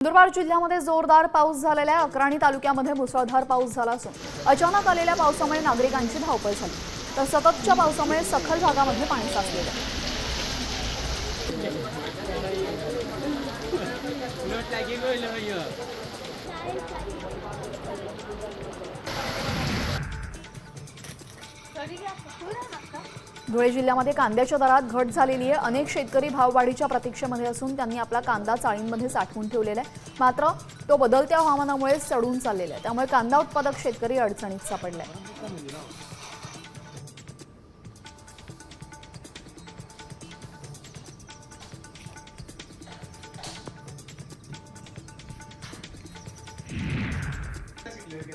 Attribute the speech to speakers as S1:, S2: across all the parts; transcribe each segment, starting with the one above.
S1: नंदुरबार जिल्ह्यामध्ये जोरदार पाऊस झालेला आहे। अक्राणी तालुक्यामध्ये मुसळधार पाऊस झाला असून अचानक आलेल्या पावसामुळे नागरिकांची धावपळ झाली, तर सततच्या पावसामुळे सखल भागामध्ये पाणी साचलेलं आहे। धुळे जिल्ह्यामध्ये कांद्याच्या दरात घट झालेली आहे। अनेक शेतकरी भाववाढीच्या प्रतीक्षेमध्ये असून त्यांनी आपला कांदा चाळींमध्ये साठवून ठेवलेला आहे, मात्र तो बदलत्या हवामानामुळे सडून चाललेला आहे। त्यामुळे कांदा उत्पादक शेतकरी अडचणीत सापडले आहेत।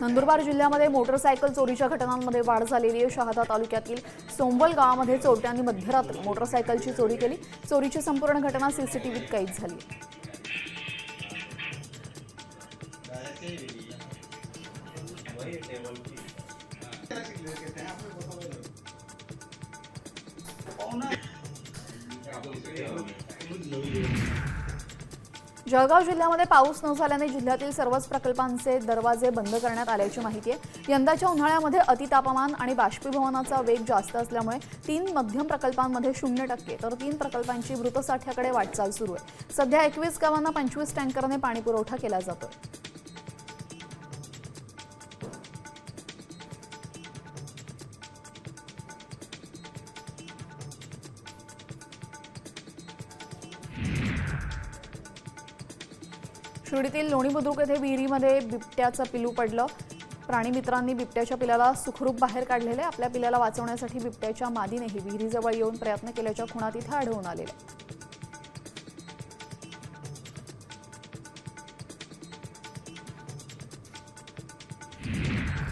S1: नंदुरबार जिल्ह्यामध्ये मोटरसायकल चोरीच्या घटनांमध्ये वाढ झालेली आहे। शहादा तालुक्यातील सोंबल गावामध्ये चोरट्यांनी मध्यरात्री मोटरसायकलची चोरी केली। चोरीची संपूर्ण घटना सीसीटीव्हीत कैद झाली। जळगाव जिल्ह्यामध्ये पाऊस न झाल्याने जिल्ह्यातील सर्वच प्रकल्पांचे दरवाजे बंद करण्यात आल्याची माहिती आहे। यंदाच्या उन्हाळ्यामध्ये अतितापमान आणि बाष्पीभवनाचा वेग जास्त असल्यामुळे 3 मध्यम प्रकल्पांमध्ये 0% तर 3 प्रकल्पांची मृतसाठ्याकडे वाटचाल सुरू आहे। सध्या 21 गावांना 25 टँकरने पाणी पुरवठा केला जातोय। शिर्डीतील लोणी बुद्रुक येथे विहिरीमध्ये बिबट्याचं पिलू पडलं। प्राणी मित्रांनी बिबट्याच्या पिलाला सुखरूप बाहेर काढलेले। आपल्या पिलाला वाचवण्यासाठी बिबट्याच्या मादीनेही विहिरीजवळ येऊन प्रयत्न केल्याच्या खुणा तिथे आढळून आलेल्या।